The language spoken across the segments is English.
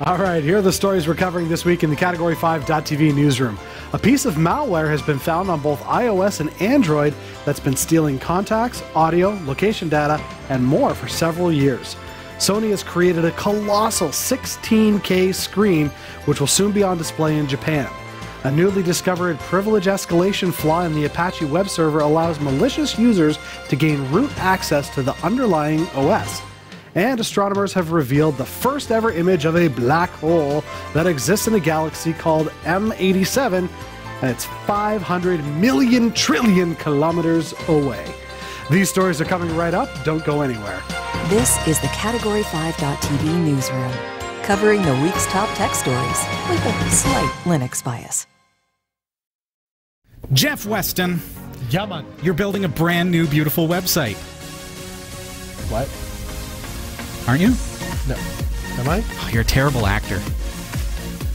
All right, here are the stories we're covering this week in the Category 5.tv newsroom. A piece of malware has been found on both iOS and Android that's been stealing contacts, audio, location data, and more for several years. Sony has created a colossal 16K screen, which will soon be on display in Japan. A newly discovered privilege escalation flaw in the Apache web server allows malicious users to gain root access to the underlying OS. And astronomers have revealed the first ever image of a black hole that exists in a galaxy called M87, and it's 500 million trillion kilometers away. These stories are coming right up. Don't go anywhere. This is the Category 5.tv newsroom, covering the week's top tech stories with a slight Linux bias. Jeff Weston, Yeah, man. you're building a brand new, beautiful website, What? aren't you? No. Am I? Oh, you're a terrible actor.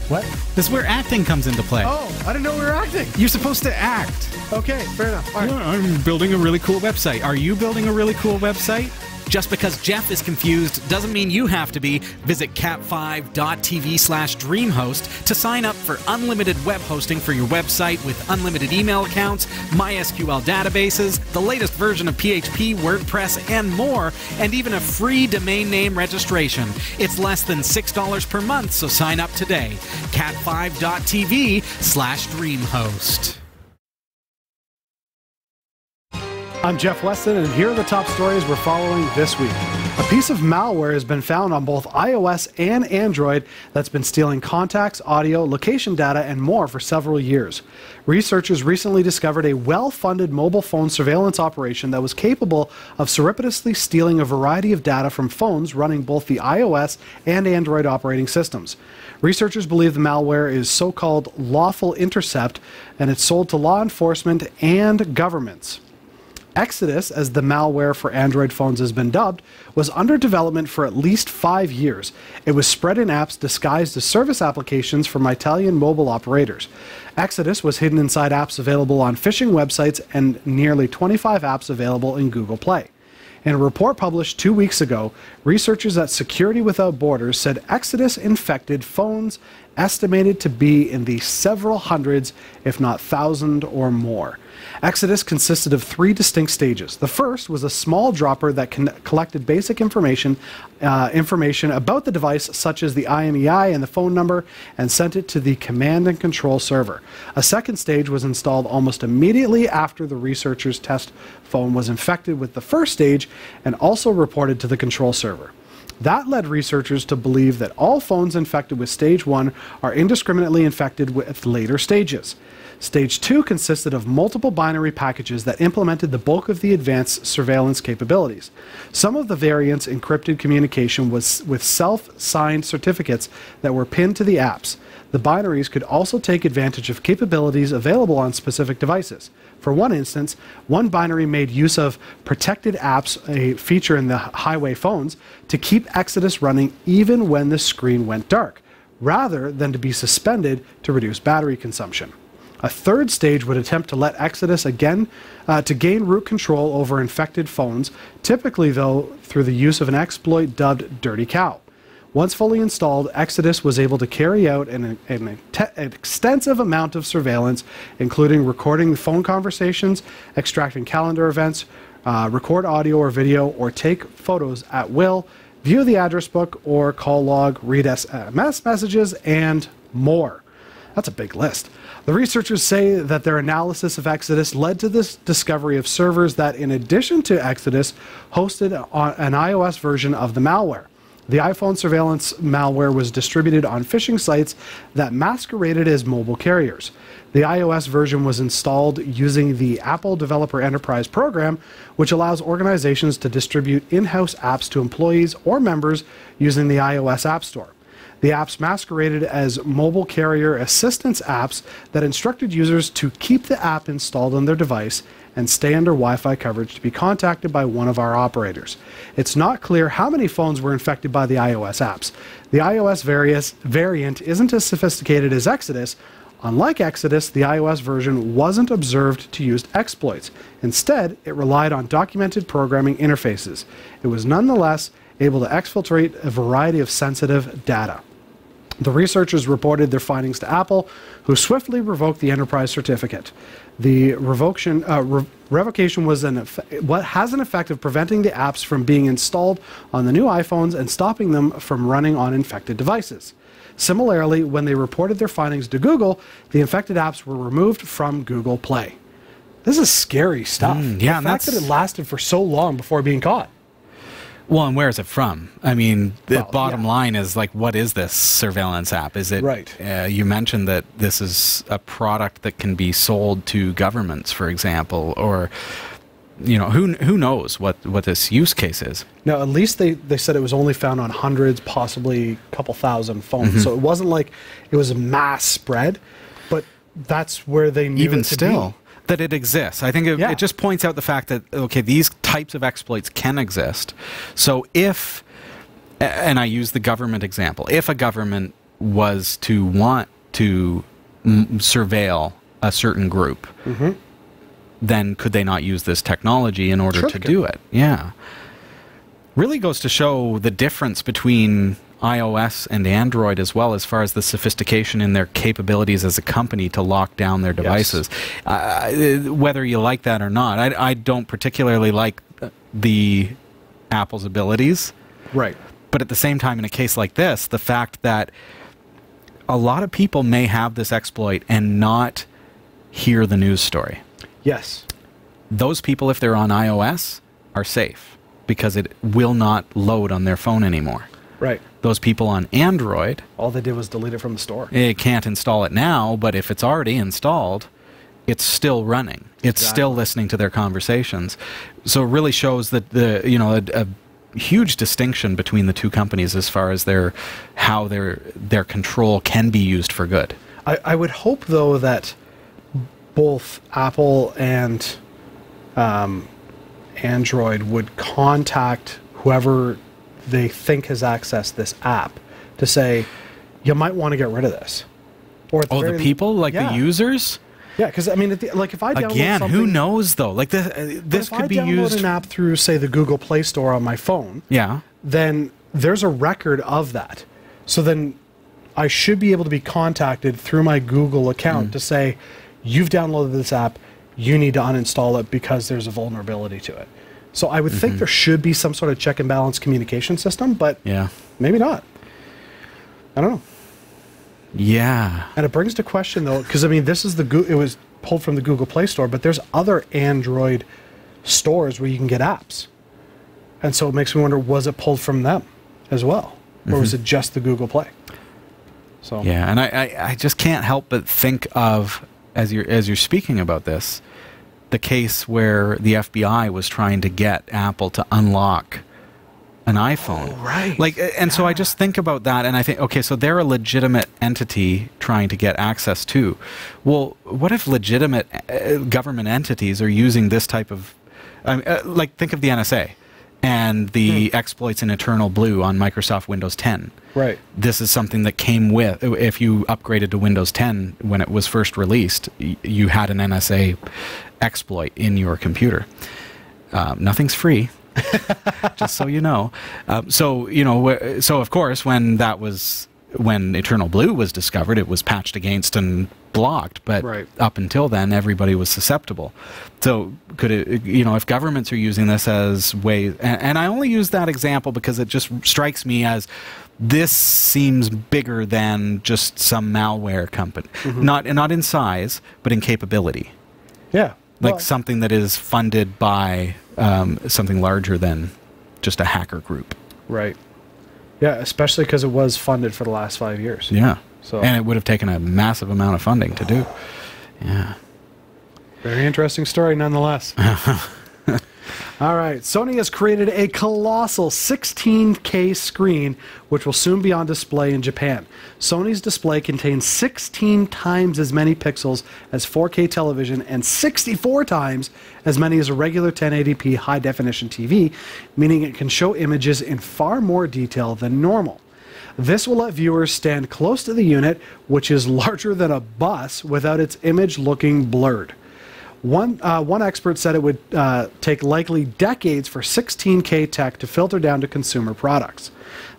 What? This is where acting comes into play. Oh, I didn't know we were acting. You're supposed to act. Okay, fair enough. All right. Yeah, I'm building a really cool website. Are you building a really cool website? Just because Jeff is confused doesn't mean you have to be. Visit cat5.tv/dreamhost to sign up for unlimited web hosting for your website with unlimited email accounts, MySQL databases, the latest version of PHP, WordPress, and more, and even a free domain name registration. It's less than $6 per month, so sign up today. cat5.tv/dreamhost. I'm Jeff Weston, and here are the top stories we're following this week. A piece of malware has been found on both iOS and Android that's been stealing contacts, audio, location data, and more for several years. Researchers recently discovered a well-funded mobile phone surveillance operation that was capable of surreptitiously stealing a variety of data from phones running both the iOS and Android operating systems. Researchers believe the malware is so-called lawful intercept, and it's sold to law enforcement and governments. Exodus, as the malware for Android phones has been dubbed, was under development for at least 5 years. It was spread in apps disguised as service applications from Italian mobile operators. Exodus was hidden inside apps available on phishing websites and nearly 25 apps available in Google Play. In a report published 2 weeks ago, researchers at Security Without Borders said Exodus infected phones estimated to be in the several hundreds, if not thousand or more. Exodus consisted of 3 distinct stages. The first was a small dropper that collected basic information about the device, such as the IMEI and the phone number, and sent it to the command and control server. A second stage was installed almost immediately after the researchers' test phone was infected with the first stage and also reported to the control server. That led researchers to believe that all phones infected with Stage 1 are indiscriminately infected with later stages. Stage 2 consisted of multiple binary packages that implemented the bulk of the advanced surveillance capabilities. Some of the variants encrypted communication with self-signed certificates that were pinned to the apps. The binaries could also take advantage of capabilities available on specific devices. For one instance, one binary made use of protected apps, a feature in the highway phones, to keep Exodus running even when the screen went dark, rather than to be suspended to reduce battery consumption. A third stage would attempt to let Exodus again to gain root control over infected phones, typically though through the use of an exploit dubbed Dirty Cow. Once fully installed, Exodus was able to carry out an extensive amount of surveillance, including recording phone conversations, extracting calendar events, record audio or video, or take photos at will, view the address book or call log, read SMS messages, and more. That's a big list. The researchers say that their analysis of Exodus led to this discovery of servers that, in addition to Exodus, hosted an iOS version of the malware. The iPhone surveillance malware was distributed on phishing sites that masqueraded as mobile carriers. The iOS version was installed using the Apple Developer Enterprise program, which allows organizations to distribute in-house apps to employees or members using the iOS App Store. The apps masqueraded as mobile carrier assistance apps that instructed users to keep the app installed on their device and stay under Wi-Fi coverage to be contacted by one of our operators. It's not clear how many phones were infected by the iOS apps. The iOS variant isn't as sophisticated as Exodus. Unlike Exodus, the iOS version wasn't observed to use exploits. Instead, it relied on documented programming interfaces. It was nonetheless able to exfiltrate a variety of sensitive data. The researchers reported their findings to Apple, who swiftly revoked the enterprise certificate. The revocation was what has an effect of preventing the apps from being installed on the new iPhones and stopping them from running on infected devices. Similarly, when they reported their findings to Google, the infected apps were removed from Google Play. This is scary stuff. Yeah, the fact that it lasted for so long before being caught. Well, and where is it from? I mean, the bottom yeah. line is, like, what is this surveillance app? Is it Right. You mentioned that this is a product that can be sold to governments, for example, or who knows what this use case is. Now, at least they said it was only found on hundreds, possibly a couple thousand phones. So it wasn't like it was a mass spread, but that's where they knew Even it to still, be. that it exists. I think it just points out the fact that, okay, these types of exploits can exist. So if, and I use the government example, if a government was to want to surveil a certain group, then could they not use this technology in order to do it? Yeah. Really goes to show the difference between iOS and Android as well, as far as the sophistication in their capabilities as a company to lock down their devices. Whether you like that or not, I don't particularly like the Apple's abilities. Right. But at the same time, in a case like this, the fact that a lot of people may have this exploit and not hear the news story. Yes. Those people, if they're on iOS, are safe because it will not load on their phone anymore. Right. Those people on Android, All they did was delete it from the store. it can't install it now, but if it's already installed, it's still running. It's still listening to their conversations. So it really shows that a huge distinction between the two companies as far as how their control can be used for good. I would hope, though, that both Apple and Android would contact whoever they think has accessed this app to say, you might want to get rid of this. Or The people, like the users? Yeah, because I mean, if I download Again, something, who knows though? Like this could be used. If I download an app through, say, the Google Play Store on my phone, then there's a record of that. So then I should be able to be contacted through my Google account to say, you've downloaded this app, you need to uninstall it because there's a vulnerability to it. So I would think there should be some sort of check and balance communication system, but maybe not. I don't know. Yeah. And it brings to question, though, because I mean, it was pulled from the Google Play Store, but there's other Android stores where you can get apps. And so it makes me wonder, was it pulled from them as well? Or was it just the Google Play? So yeah, and I just can't help but think of, as you're speaking about this, the case where the FBI was trying to get Apple to unlock an iPhone. Oh, right. Like, and so I just think about that, and I think, okay, so they're a legitimate entity trying to get access to. Well, what if legitimate government entities are using this type of, like, think of the NSA and the exploits in Eternal Blue on Microsoft Windows 10. Right. This is something that came with, if you upgraded to Windows 10 when it was first released, you had an NSA exploit in your computer. Nothing's free, just so you know. So of course, when Eternal Blue was discovered, it was patched against and blocked, but up until then, everybody was susceptible. So could it, if governments are using this as ways, and I only use that example because it just strikes me as this seems bigger than just some malware company, not in size, but in capability. Yeah. Like something that is funded by something larger than just a hacker group. Right. Yeah, especially because it was funded for the last 5 years. Yeah. So, and it would have taken a massive amount of funding to do. Yeah. Very interesting story nonetheless. All right. Sony has created a colossal 16K screen, which will soon be on display in Japan. Sony's display contains 16 times as many pixels as 4K television and 64 times as many as a regular 1080p high-definition TV, meaning it can show images in far more detail than normal. This will let viewers stand close to the unit, which is larger than a bus, without its image looking blurred. One expert said it would take likely decades for 16K tech to filter down to consumer products.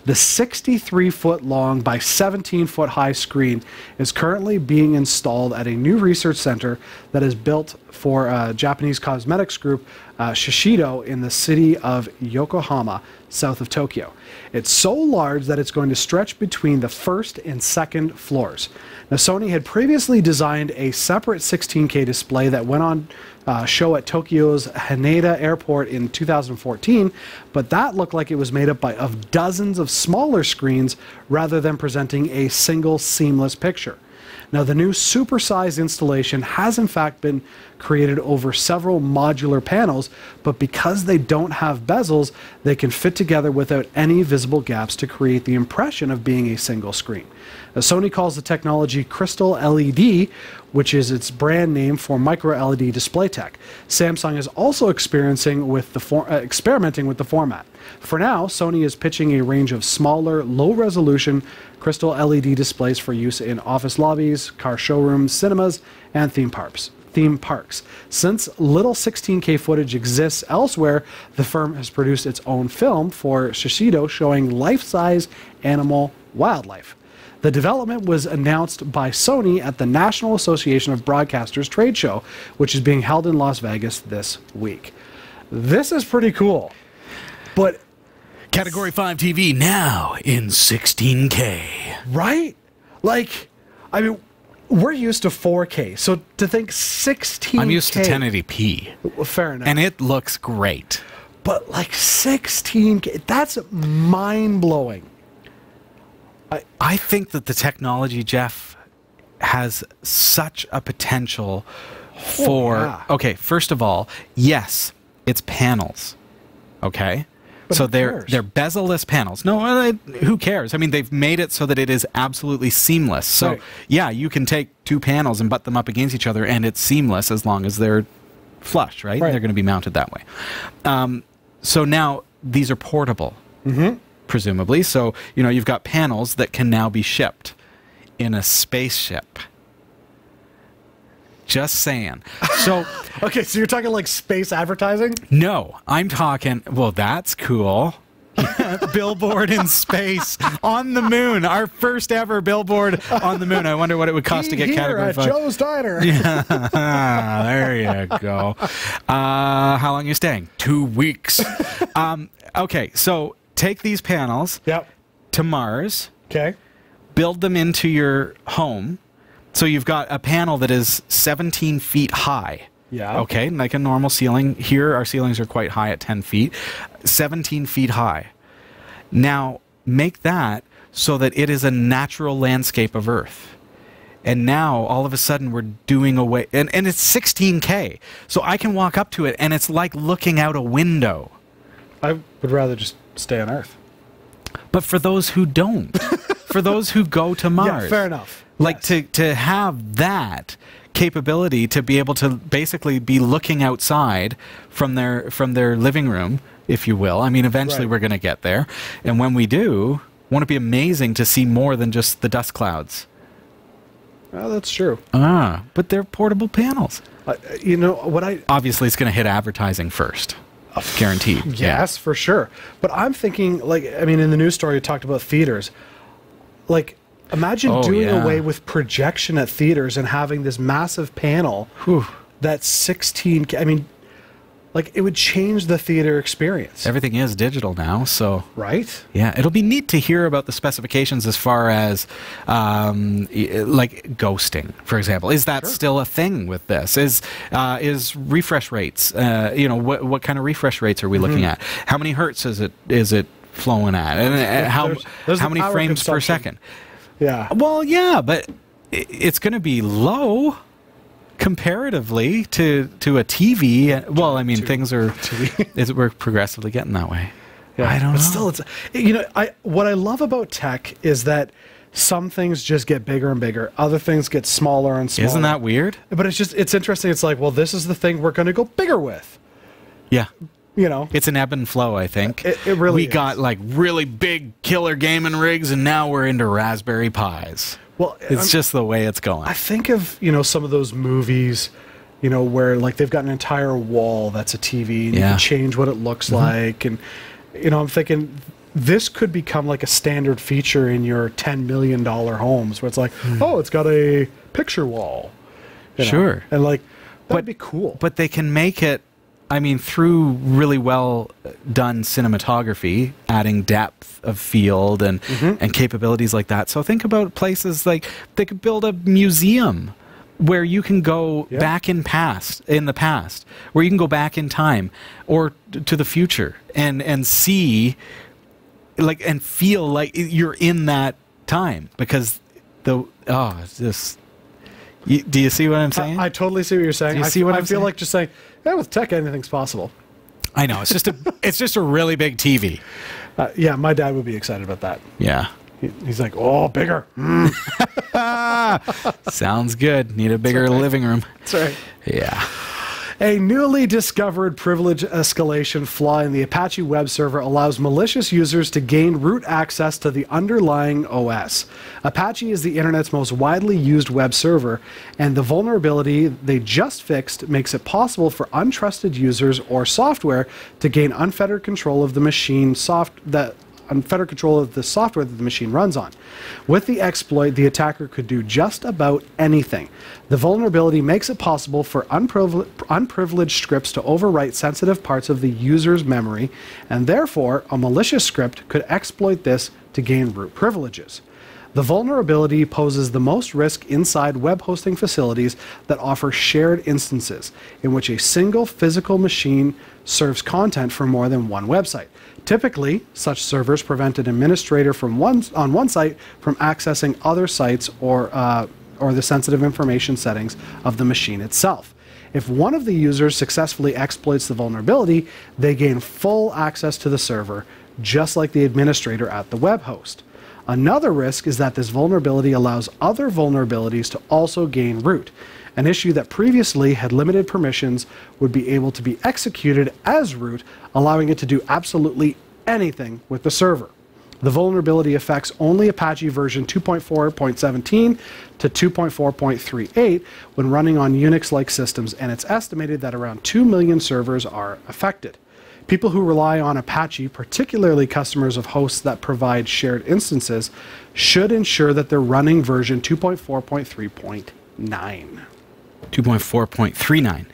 The 63-foot long by 17-foot high screen is currently being installed at a new research center that is built for Japanese cosmetics group Shiseido in the city of Yokohama, south of Tokyo. It's so large that it's going to stretch between the first and second floors. Now, Sony had previously designed a separate 16K display that went on show at Tokyo's Haneda Airport in 2014, but that looked like it was made up of dozens of smaller screens rather than presenting a single seamless picture. Now, the new supersized installation has in fact been created over several modular panels, but because they don't have bezels, they can fit together without any visible gaps to create the impression of being a single screen. Now, Sony calls the technology Crystal LED, which is its brand name for micro LED display tech. Samsung is also experimenting with the format. For now, Sony is pitching a range of smaller, low-resolution Crystal LED displays for use in office lobbies, car showrooms, cinemas, and theme parks. Since little 16K footage exists elsewhere, the firm has produced its own film for Shiseido showing life-size animal wildlife. The development was announced by Sony at the National Association of Broadcasters trade show, which is being held in Las Vegas this week. This is pretty cool. But Category 5 TV now in 16K. right? Like, I mean, we're used to 4K, so to think 16K. I'm used to 1080p. Well, fair enough. And it looks great. But like 16K, that's mind-blowing. I think that the technology, Jeff, has such a potential for... yeah. Okay, first of all, yes, it's panels. Okay? But So who they're cares? bezel-less panels. No, who cares? I mean, they've made it so that it is absolutely seamless. So, Right. yeah, you can take two panels and butt them up against each other, and it's seamless as long as they're flush, right? Right. They're going to be mounted that way. So now these are portable, presumably. So, you know, you've got panels that can now be shipped in a spaceship. Just saying. So, Okay, so you're talking like space advertising? no, I'm talking, well, that's cool. Billboard in space on the moon. Our first ever billboard on the moon. I wonder what it would cost to get Here Category at 5. Joe's Diner. There you go. How long are you staying? 2 weeks. Okay, so take these panels Yep. to Mars, Okay. build them into your home. So you've got a panel that is 17 feet high. Yeah. Okay, like a normal ceiling. Here, our ceilings are quite high at 10 feet. 17 feet high. Now, make that so that it is a natural landscape of Earth. And now, all of a sudden, we're doing away... And it's 16K. So I can walk up to it, and it's like looking out a window. I would rather just stay on Earth. But for those who don't, for those who go to Mars... Yeah, fair enough. Like Yes. to have that capability to be able to basically be looking outside from their living room, if you will. I mean, eventually Right. we're going to get there. And when we do, won't it be amazing to see more than just the dust clouds? Well, that's true. But they're portable panels. You know, what I... Obviously, it's going to hit advertising first. Guaranteed. Yes, for sure. But I'm thinking, like, I mean, in the news story, you talked about theaters. Like, imagine Oh, doing yeah. away with projection at theaters and having this massive panel that's 16K. I mean, like, it would change the theater experience. Everything is digital now, so... Right? Yeah, it'll be neat to hear about the specifications as far as, like ghosting, for example. Is that still a thing with this? Is refresh rates? You know, what kind of refresh rates are we looking at? How many hertz is it flowing at? And There's how the many power frames per consumption. second? Yeah. Well, yeah, but it's going to be low comparatively to a TV. Well, I mean, things are we're progressively getting that way. Yeah, I don't but know. still, it's, you know, what I love about tech is that some things just get bigger and bigger, other things get smaller and smaller. Isn't that weird? But it's interesting. It's like, well, this is the thing we're going to go bigger with. Yeah. You know, It's an ebb and flow, I think. It really We is. got like really big killer gaming rigs, and now we're into Raspberry Pis. well, It's just the way it's going. I think of, you know, some of those movies, you know, where like they've got an entire wall that's a TV and you can change what it looks like. And, you know, I'm thinking this could become like a standard feature in your $10 million homes where it's like, oh, it's got a picture wall. You know? Sure. And like, that'd be cool. But they can make it, I mean, through really well done cinematography, adding depth of field and capabilities like that. So think about places like they could build a museum where you can go back in the past, where you can go back in time or to the future and see, like, and feel like you're in that time because it's just. Do you see what I'm saying? I totally see what you're saying. Do you see what I'm saying? I feel like just saying, yeah, with tech, anything's possible. I know. It's just a really big TV. Yeah, my dad would be excited about that. Yeah. He's like, oh, bigger. Sounds good. Need a bigger living room. That's right. Yeah. A newly discovered privilege escalation flaw in the Apache web server allows malicious users to gain root access to the underlying OS. Apache is the internet's most widely used web server, and the vulnerability they just fixed makes it possible for untrusted users or software to gain unfettered control of the software that the machine runs on. With the exploit, the attacker could do just about anything. The vulnerability makes it possible for unprivileged scripts to overwrite sensitive parts of the user's memory, and therefore, a malicious script could exploit this to gain root privileges. The vulnerability poses the most risk inside web hosting facilities that offer shared instances, in which a single physical machine serves content for more than one website. Typically, such servers prevent an administrator on one site from accessing other sites or the sensitive information settings of the machine itself. If one of the users successfully exploits the vulnerability, they gain full access to the server, just like the administrator at the web host. Another risk is that this vulnerability allows other vulnerabilities to also gain root. An issue that previously had limited permissions would be able to be executed as root, allowing it to do absolutely anything with the server. The vulnerability affects only Apache version 2.4.17 to 2.4.38 when running on Unix-like systems, and it's estimated that around 2 million servers are affected. People who rely on Apache, particularly customers of hosts that provide shared instances, should ensure that they're running version 2.4.3.9. 2.4.39.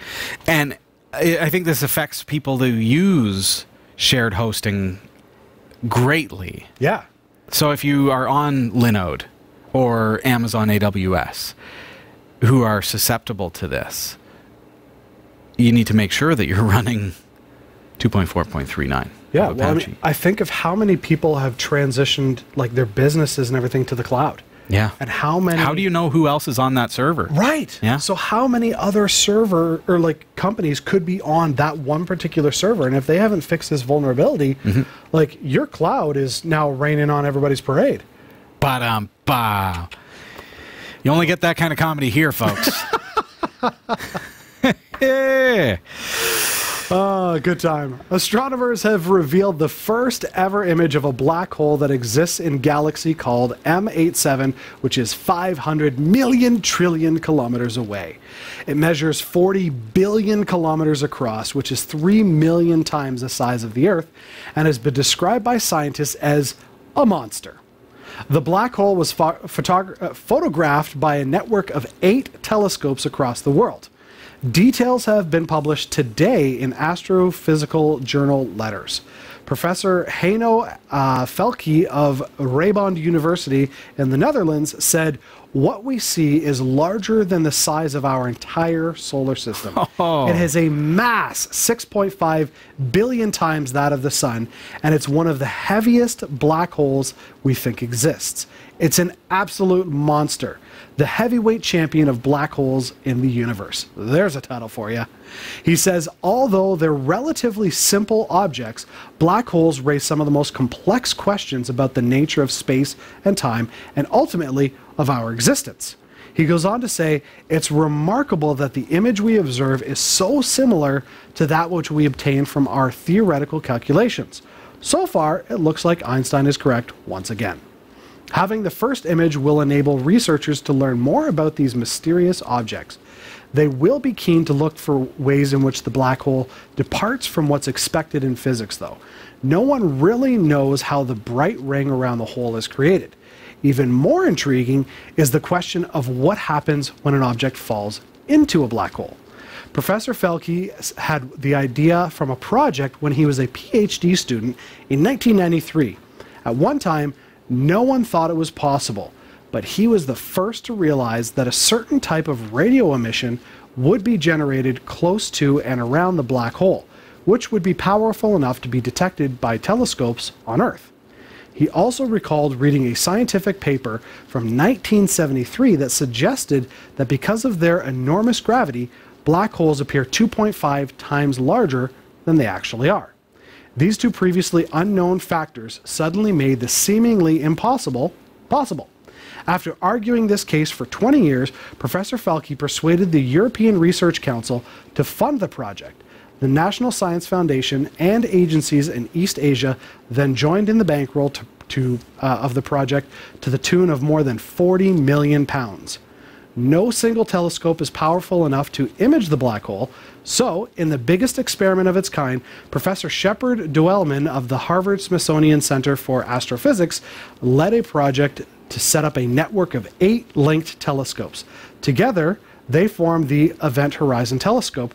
And I think this affects people who use shared hosting greatly. Yeah. So if you are on Linode or Amazon AWS who are susceptible to this, you need to make sure that you're running 2.4.39. Yeah, well, I mean, I think of how many people have transitioned like their businesses and everything to the cloud. Yeah. And how many... How do you know who else is on that server? Right. Yeah. So how many other server or like companies could be on that one particular server? And if they haven't fixed this vulnerability, like your cloud is now raining on everybody's parade. Ba-dum-ba. You only get that kind of comedy here, folks. Yeah. Good time. Astronomers have revealed the first ever image of a black hole that exists in galaxy called M87, which is 500 million trillion kilometers away. It measures 40 billion kilometers across, which is 3 million times the size of the Earth, and has been described by scientists as a monster. The black hole was photographed by a network of 8 telescopes across the world. Details have been published today in Astrophysical Journal Letters. Professor Heino Felke of Rijnmond University in the Netherlands said, "What we see is larger than the size of our entire solar system. It has a mass 6.5 billion times that of the Sun, and it's one of the heaviest black holes we think exists. It's an absolute monster. The heavyweight champion of black holes in the universe." There's a title for you. He says, although they're relatively simple objects, black holes raise some of the most complex questions about the nature of space and time, and ultimately of our existence. He goes on to say, it's remarkable that the image we observe is so similar to that which we obtain from our theoretical calculations. So far, it looks like Einstein is correct once again. Having the first image will enable researchers to learn more about these mysterious objects. They will be keen to look for ways in which the black hole departs from what's expected in physics, though. No one really knows how the bright ring around the hole is created. Even more intriguing is the question of what happens when an object falls into a black hole. Professor Felke had the idea from a project when he was a PhD student in 1993. At one time, no one thought it was possible, but he was the first to realize that a certain type of radio emission would be generated close to and around the black hole, which would be powerful enough to be detected by telescopes on Earth. He also recalled reading a scientific paper from 1973 that suggested that because of their enormous gravity, black holes appear 2.5 times larger than they actually are. These two previously unknown factors suddenly made the seemingly impossible possible. After arguing this case for 20 years, Professor Felke persuaded the European Research Council to fund the project. The National Science Foundation and agencies in East Asia then joined in the bankroll of the project to the tune of more than £40 million. No single telescope is powerful enough to image the black hole, so in the biggest experiment of its kind, Professor Shepard Duellman of the Harvard-Smithsonian Center for Astrophysics led a project to set up a network of 8 linked telescopes. Together, they formed the Event Horizon Telescope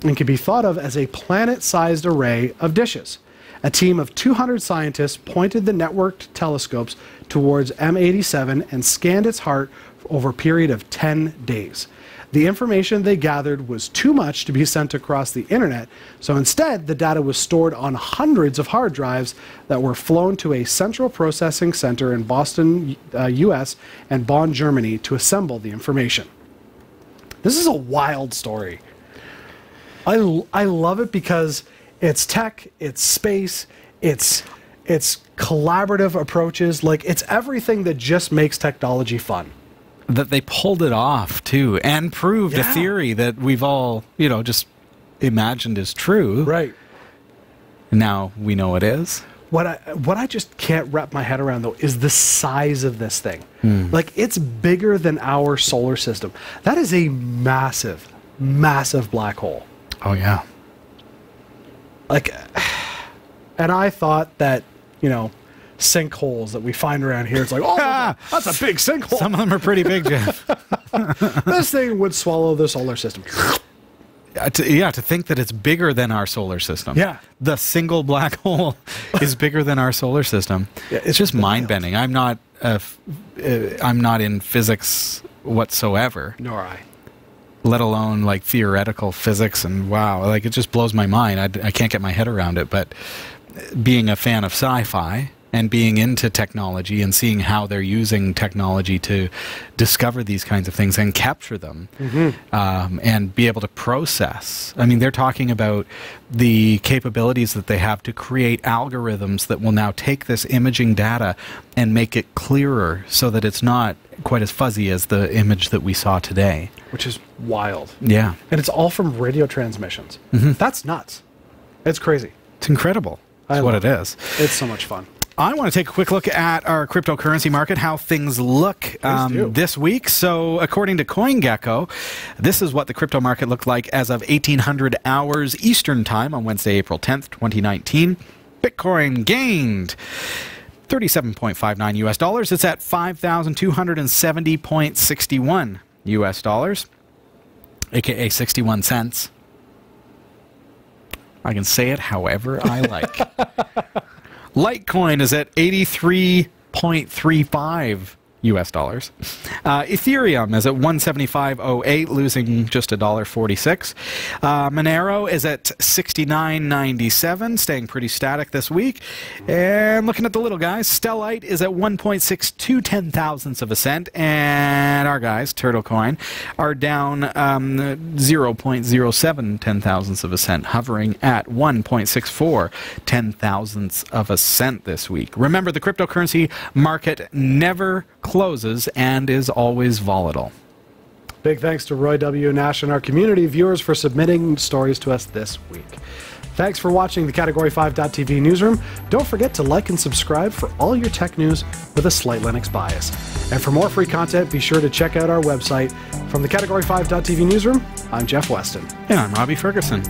and can be thought of as a planet-sized array of dishes. A team of 200 scientists pointed the networked telescopes towards M87 and scanned its heart over a period of 10 days. The information they gathered was too much to be sent across the internet, so instead the data was stored on hundreds of hard drives that were flown to a central processing center in Boston, US, and Bonn, Germany to assemble the information. This is a wild story. I love it because it's tech, it's space, it's collaborative approaches, like it's everything that just makes technology fun. That they pulled it off too and proved a theory that we've all, just imagined is true. Right. Now we know it is. What I just can't wrap my head around though is the size of this thing. Like it's bigger than our solar system. That is a massive, massive black hole. Oh yeah. Like, and I thought that, sinkholes that we find around here, it's like, oh, that's a big sinkhole. Some of them are pretty big, Jeff. This thing would swallow the solar system. To think that it's bigger than our solar system. Yeah. The single black hole is bigger than our solar system. Yeah, it's just mind-bending. I'm not in physics whatsoever. Nor I. Let alone like theoretical physics, and wow, like it just blows my mind. I can't get my head around it, but being a fan of sci-fi and being into technology and seeing how they're using technology to discover these kinds of things and capture them, and be able to process. I mean, they're talking about the capabilities that they have to create algorithms that will now take this imaging data and make it clearer so that it's not quite as fuzzy as the image that we saw today. Which is wild. Yeah. And it's all from radio transmissions. That's nuts. It's crazy. It's incredible. That's what it is. It's so much fun. I want to take a quick look at our cryptocurrency market, how things look this week. So according to CoinGecko, this is what the crypto market looked like as of 1800 hours Eastern Time on Wednesday, April 10th, 2019. Bitcoin gained 37.59 US dollars. It's at 5,270.61 US dollars, aka 61 cents. I can say it however I like. Litecoin is at 83.35 US dollars. Ethereum is at 175.08, losing just $1.46. Monero is at 69.97, staying pretty static this week. And looking at the little guys, Stellite is at 1.62 ten-thousandths of a cent, and our guys, TurtleCoin, are down 0.07 ten-thousandths of a cent, hovering at 1.64 ten-thousandths of a cent this week. Remember, the cryptocurrency market never closes and is always volatile. Big thanks to Roy W. Nash and our community viewers for submitting stories to us this week. Thanks for watching the Category 5.tv newsroom. Don't forget to like and subscribe for all your tech news with a slight Linux bias. And for more free content, be sure to check out our website. From the Category 5.tv newsroom, I'm Jeff Weston. And I'm Robbie Ferguson.